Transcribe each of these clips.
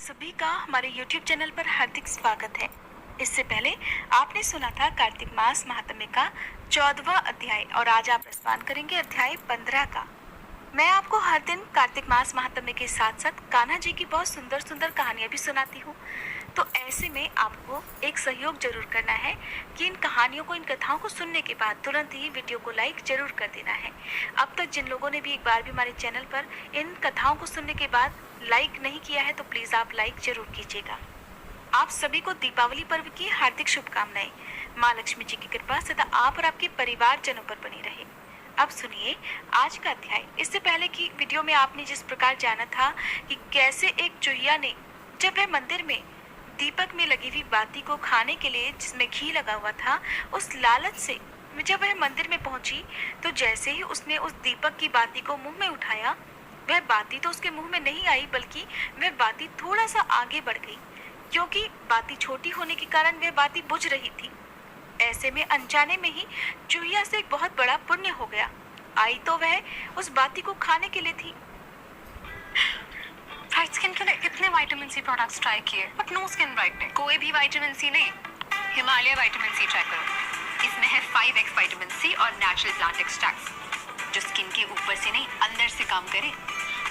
सभी का हमारे YouTube चैनल पर हार्दिक स्वागत है। इससे पहले आपने सुना था कार्तिक मास महात्म्य का 14वां अध्याय और आज आप रसपान करेंगे अध्याय 15 का। मैं आपको हर दिन कार्तिक मास महात्म्य के साथ साथ कान्हा जी की बहुत सुंदर सुंदर कहानियां भी सुनाती हूँ। तो ऐसे में आपको एक सहयोग जरूर करना है कि इन कहानियों को, इन कथाओं को सुनने के बाद तुरंत ही वीडियो को लाइक जरूर कर देना है। अब तक जिन लोगों ने भी एक बार भी हमारे चैनल पर इन कथाओं को सुनने के बाद लाइक नहीं किया है तो प्लीज आप लाइक जरूर कीजिएगा। आप सभी को दीपावली पर्व की हार्दिक शुभकामनाएं। माँ लक्ष्मी जी की कृपा सदा आप और आपके परिवार जनों पर बनी रहे। अब सुनिए आज का अध्याय। इससे पहले की वीडियो में आपने जिस प्रकार जाना था कि कैसे एक चूहिया ने जब वह मंदिर में दीपक में लगी हुई बाती को खाने के लिए, जिसमें घी लगा हुआ था, उस लालच से जब वह मंदिर में पहुंची तो जैसे ही उसने उस दीपक की बाती को मुंह में उठाया, वह बाती तो उसके मुंह में नहीं आई बल्कि वह बाती थोड़ा सा आगे बढ़ गई, क्योंकि बाती छोटी होने के कारण वह बाती बुझ रही थी। ऐसे में अनजाने में ही चूहिया से एक बहुत बड़ा पुण्य हो गया। आई तो वह उस बाती को खाने के लिए थी। ब्राइट स्किन के लिए कितने विटामिन सी प्रोडक्ट्स ट्राई किए बट नो स्किन ब्राइटनिंग। कोई भी विटामिन सी नहीं, हिमालय विटामिन सी ट्राई करो। इसमें है 5x विटामिन सी और नेचुरल प्लांट एक्सट्रैक्ट्स जो स्किन के ऊपर से नहीं अंदर से काम करे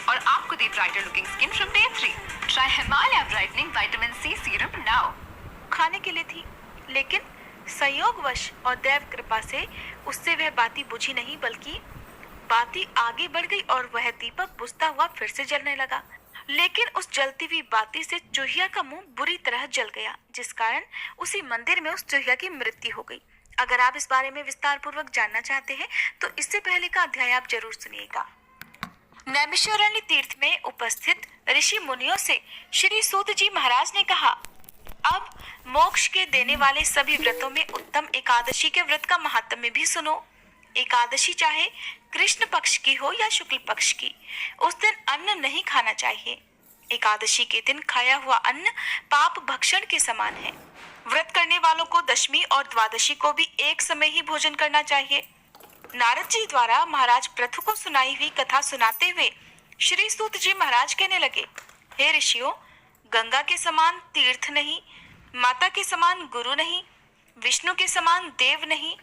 और आपको दे brighter looking skin from day 3। Try Himalaya brightening vitamin C serum now. खाने के लिए थी, लेकिन संयोगवश और दैव कृपा से उससे वह बाती बुझी नहीं बल्कि बाती आगे बढ़ गई और वह दीपक बुझता हुआ फिर से जलने लगा। लेकिन उस जलती हुई बाती से चूहिया का मुंह बुरी तरह जल गया, जिस कारण उसी मंदिर में उस चूहिया की मृत्यु हो गई। अगर आप इस बारे में विस्तार पूर्वक जानना चाहते हैं तो इससे पहले का अध्याय आप जरूर सुनिएगा। नैमिषारण्य तीर्थ में उपस्थित ऋषि मुनियों से श्री सूत जी महाराज ने कहा, अब मोक्ष के देने वाले सभी व्रतों में उत्तम एकादशी के व्रत का महात्म्य भी सुनो। एकादशी चाहे कृष्ण पक्ष की हो या शुक्ल पक्ष की, उस दिन अन्न नहीं खाना चाहिए। एकादशी के दिन खाया हुआ अन्न पाप भक्षण के समान है। व्रत करने वालों को दशमी और द्वादशी को भी एक समय ही भोजन करना चाहिए। नारद जी द्वारा महाराज पृथु को सुनाई हुई कथा सुनाते हुए श्री सूत जी महाराज कहने लगे, हे ऋषियों, गंगा के समान तीर्थ नहीं, माता के समान गुरु नहीं, विष्णु के समान देव नहीं,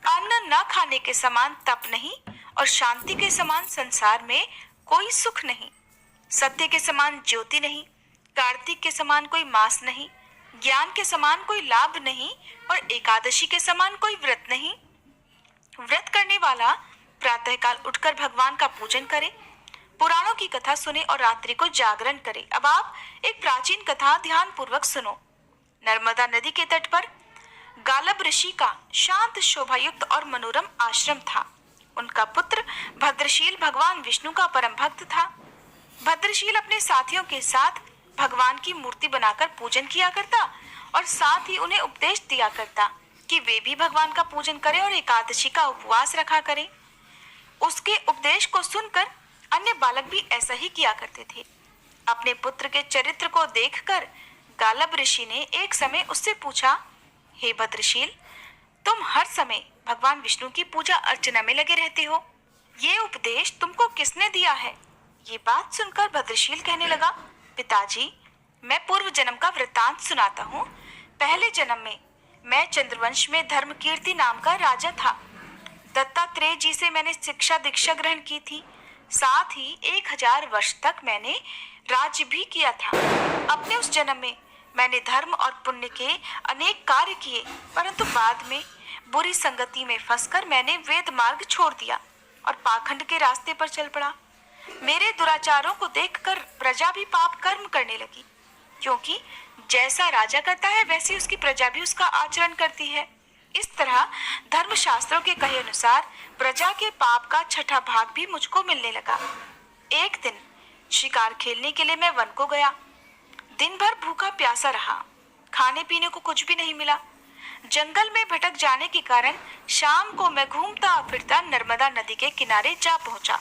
अन्न न खाने के समान तप नहीं और शांति के समान संसार में कोई सुख नहीं। सत्य के समान ज्योति नहीं, कार्तिक के समान कोई मास नहीं, ज्ञान के समान कोई लाभ नहीं और एकादशी के समान कोई व्रत नहीं। व्रत करने वाला प्रातःकाल उठकर भगवान का पूजन करे, पुराणों की कथा सुने और रात्रि को जागरण करे। अब आप एक प्राचीन कथा ध्यान पूर्वक सुनो। नर्मदा नदी के तट पर गालब ऋषि का शांत, शोभायुक्त और मनोरम आश्रम था। उनका पुत्र भद्रशील भगवान विष्णु का परम भक्त था। भद्रशील अपने साथियों के साथ भगवान की मूर्ति बनाकर पूजन किया करता और साथ ही उन्हें उपदेश दिया करता कि वे भी भगवान का पूजन करें और एकादशी का उपवास रखा करें। उसके उपदेश को सुनकर अन्य बालक भी ऐसा ही किया करते थे। अपने पुत्र के चरित्र को देखकर गालब ऋषि ने एक समय उससे पूछा, हे भद्रशील, तुम हर समय भगवान विष्णु की पूजा अर्चना में लगे रहते हो, ये उपदेश तुमको किसने दिया है? ये बात सुनकर भद्रशील कहने लगा, पिताजी, मैं पूर्व जन्म का वृतांत सुनाता हूँ। पहले जन्म में मैं चंद्रवंश में धर्मकीर्ति नाम का राजा था। दत्तात्रेय जी से मैंने शिक्षा दीक्षा ग्रहण की थी। साथ ही 1000 वर्ष तक मैंने राज्य भी किया था। अपने उस जन्म में मैंने धर्म और पुण्य के अनेक कार्य किए, परंतु बाद में बुरी संगति में फंसकर मैंने वेद मार्ग छोड़ दिया और पाखंड के रास्ते पर चल पड़ा। मेरे दुराचारों को देखकर प्रजा भी पाप कर्म करने लगी, क्योंकि जैसा राजा करता है वैसी उसकी प्रजा भी उसका आचरण करती है। इस तरह धर्मशास्त्रों के कहे अनुसार प्रजा के पाप का छठा भाग भी मुझको मिलने लगा। एक दिन शिकार खेलने के लिए मैं वन को गया। दिन भर भूखा प्यासा रहा, खाने पीने को कुछ भी नहीं मिला। जंगल में भटक जाने के कारण शाम को मैं घूमता फिरता नर्मदा नदी के किनारे जा पहुंचा।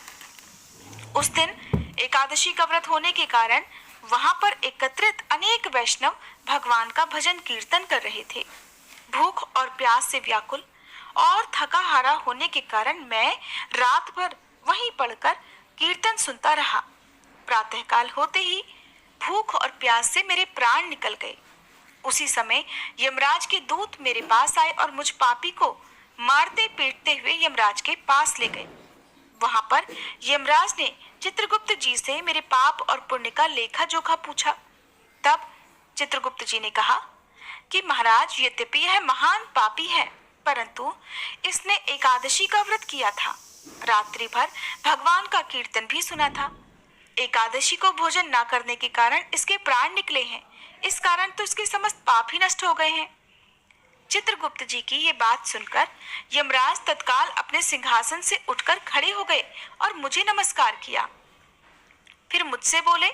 उस दिन एकादशी का व्रत होने के कारण वहां पर एकत्रित अनेक वैष्णव भगवान का भजन कीर्तन कर रहे थे। भूख और प्यास से व्याकुल और थका हारा होने के कारण मैं रात भर वहीं पड़कर कीर्तन सुनता रहा। प्रातःकाल होते ही भूख और प्यास से मेरे प्राण निकल गए। उसी समय यमराज के दूत मेरे पास आए और मुझ पापी को मारते पीटते हुए यमराज के पास ले गए। वहां पर यमराज ने चित्रगुप्त जी से मेरे पाप और पुण्य का लेखा जोखा पूछा। तब चित्रगुप्त जी ने कहा कि महाराज, यद्यपि यह महान पापी है, परंतु इसने एकादशी का व्रत किया था, रात्रि भर भगवान का कीर्तन भी सुना था। एकादशी को भोजन न करने के कारण इसके प्राण निकले हैं। इस कारण तो इसके समस्त पाप ही नष्ट हो गए हैं। चित्रगुप्त जी की ये बात सुनकर यमराज तत्काल अपने सिंहासन से उठकर खड़े हो गए और मुझे नमस्कार किया। फिर मुझसे बोले,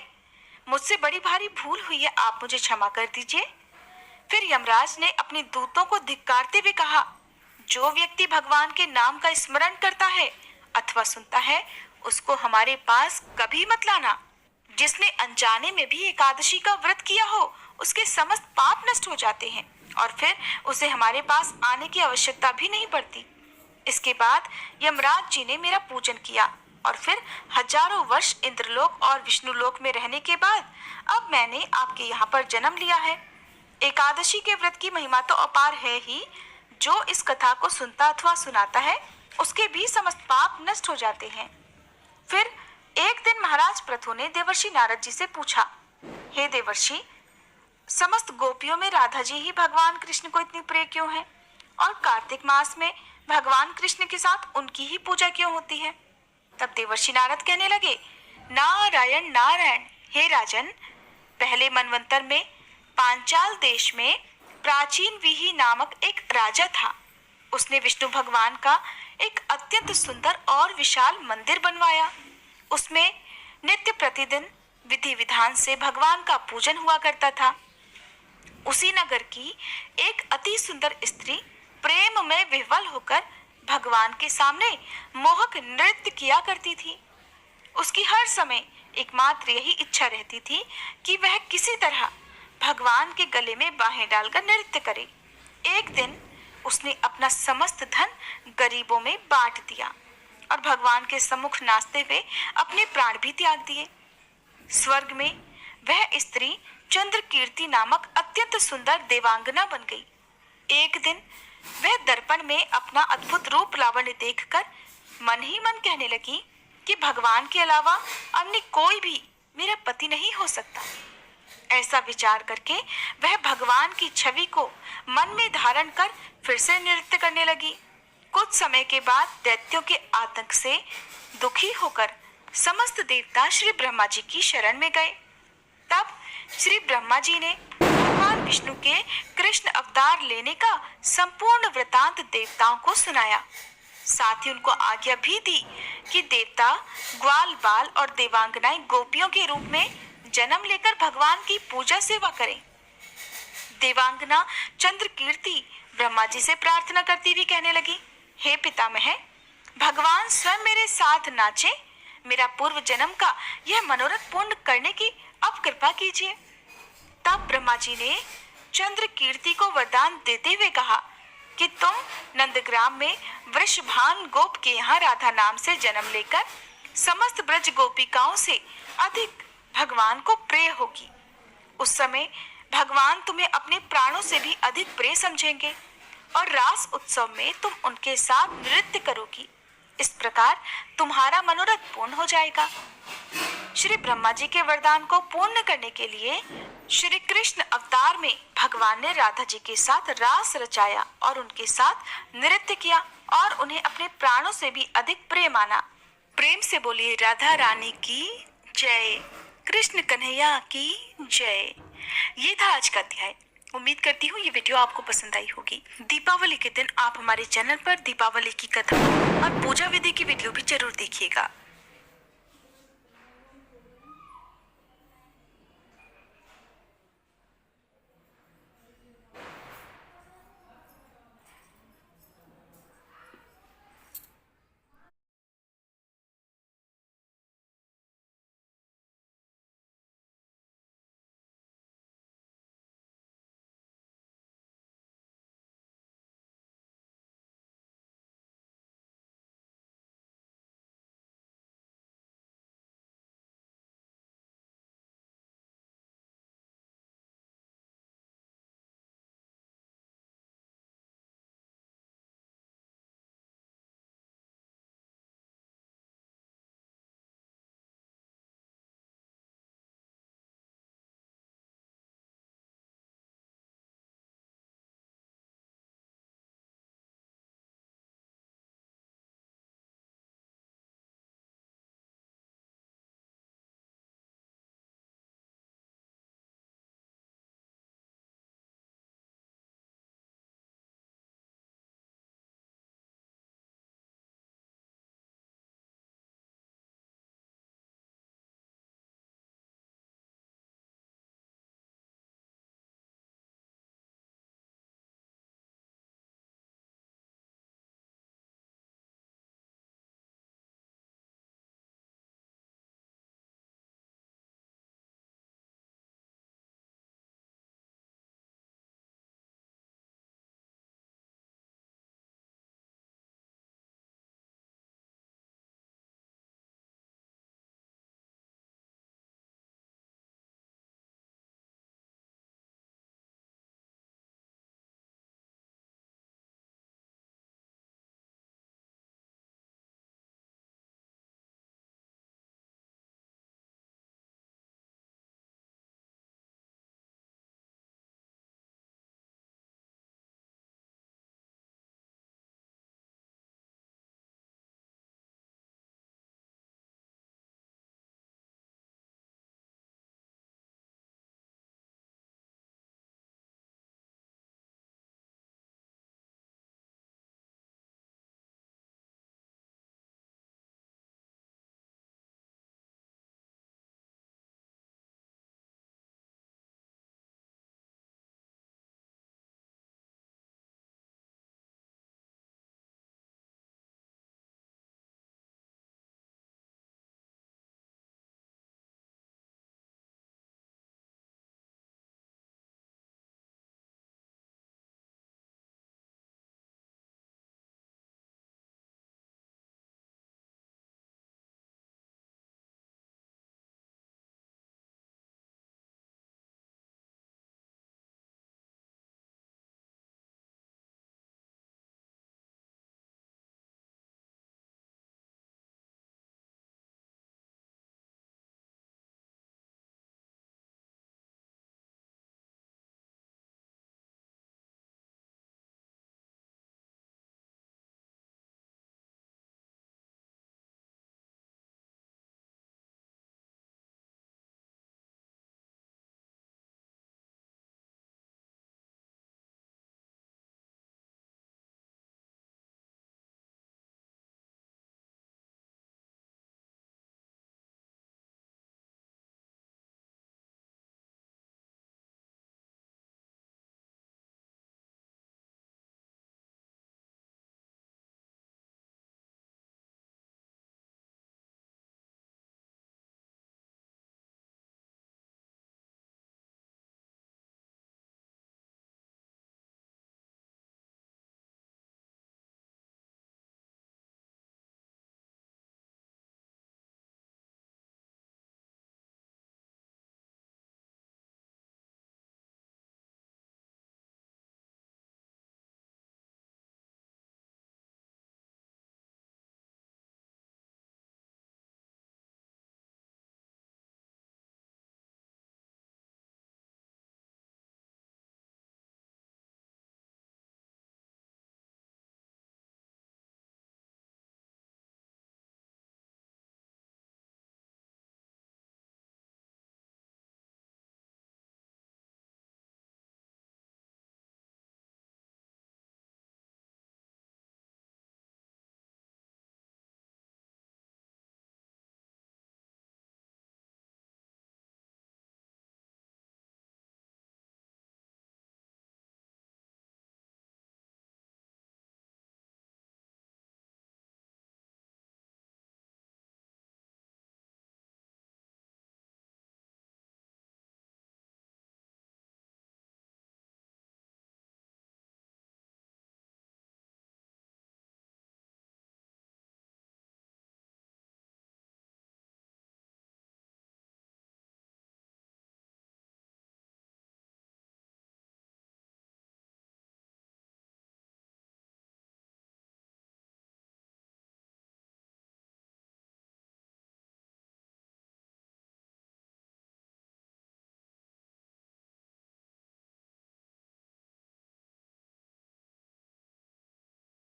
मुझसे बड़ी भारी भूल हुई है, आप मुझे क्षमा कर दीजिए। फिर यमराज ने अपने दूतों को धिक्कारते हुए कहा, जो व्यक्ति भगवान के नाम का स्मरण करता है अथवा सुनता है, उसको हमारे पास कभी मत लाना। जिसने अनजाने में भी एकादशी का व्रत किया हो, उसके समस्त पाप नष्ट हो जाते हैं और फिर उसे हमारे पास आने की आवश्यकता भी नहीं पड़ती। इसके बाद यमराज जी ने मेरा पूजन किया और फिर हजारों वर्ष इंद्रलोक और विष्णुलोक में रहने के बाद अब मैंने आपके यहाँ पर जन्म लिया है। एकादशी के व्रत की महिमा तो अपार है ही। जो इस कथा को सुनता अथवा सुनाता है, उसके भी समस्त पाप नष्ट हो जाते हैं। फिर एक दिन महाराज प्रथु ने देवर्षि नारद जी से पूछा, हे देवर्षि, समस्त गोपियों में राधा जी ही भगवान कृष्ण को इतनी प्रिय क्यों है और कार्तिक मास में भगवान कृष्ण के साथ उनकी ही पूजा क्यों होती है? तब देवर्षि नारद कहने लगे, नारायण नारायण, हे राजन, पहले मनवंतर में पांचाल देश में प्राचीन विही नामक एक राजा था। उसने विष्णु भगवान का एक अत्यंत सुंदर और विशाल मंदिर बनवाया। उसमें नित्य प्रतिदिन विधि विधान से भगवान का पूजन हुआ करता था। उसी नगर की एक अति सुंदर स्त्री प्रेम में विह्वल होकर भगवान के सामने मोहक नृत्य किया करती थी। उसकी हर समय एकमात्र यही इच्छा रहती थी कि वह किसी तरह भगवान के गले में बाहें डालकर नृत्य करे। एक दिन उसने अपना समस्त धन गरीबों में बांट दिया और भगवान के सम्मुख नाचते हुए अपने प्राण भी त्याग दिए। स्वर्ग में वह स्त्री चंद्रकीर्ति नामक अत्यंत सुंदर देवांगना बन गई। एक दिन वह दर्पण में अपना अद्भुत रूप लावण्य देखकर मन ही मन कहने लगी कि भगवान के अलावा अन्य कोई भी मेरा पति नहीं हो सकता। ऐसा विचार करके वह भगवान की छवि को मन में धारण कर फिर से नृत्य करने लगी। कुछ समय के बाद दैत्यों के आतंक से दुखी होकर समस्त देवता श्री ब्रह्मा जी की शरण में गए। तब श्री ब्रह्मा जी ने भगवान विष्णु के कृष्ण अवतार लेने का संपूर्ण वृतांत देवताओं को सुनाया। साथ ही उनको आज्ञा भी दी कि देवता ग्वाल बाल और देवांगनाएं गोपियों के रूप में जन्म लेकर भगवान की पूजा सेवा करें। देवांगना चंद्रकीर्ति ब्रह्मा जी से प्रार्थना करती हुई कहने लगी, हे पितामह, भगवान स्वयं मेरे साथ नाचे। मेरा पूर्व जन्म का यह मनोरथ पूर्ण करने की अब कृपा कीजिए। तब ब्रह्मा जी ने चंद्रकीर्ति को वरदान देते हुए कहा कि तुम नंदग्राम में वृषभान गोप के यहाँ राधा नाम से जन्म लेकर समस्त ब्रज गोपिकाओं से अधिक भगवान को प्रिय होगी। उस समय भगवान तुम्हें अपने प्राणों से भी अधिक प्रिय समझेंगे और रास उत्सव में तुम उनके साथ नृत्य करोगी। इस प्रकार तुम्हारा मनोरथ पूर्ण हो जाएगा। श्री ब्रह्मा जी के वरदान को पूर्ण करने के लिए श्री कृष्ण अवतार में भगवान ने राधा जी के साथ रास रचाया और उनके साथ नृत्य किया और उन्हें अपने प्राणों से भी अधिक प्रिय माना। प्रेम से बोलिए राधा रानी की जय, कृष्ण कन्हैया की जय। ये था आज का अध्याय। उम्मीद करती हूँ ये वीडियो आपको पसंद आई होगी। दीपावली के दिन आप हमारे चैनल पर दीपावली की कथा और पूजा विधि की वीडियो भी जरूर देखिएगा।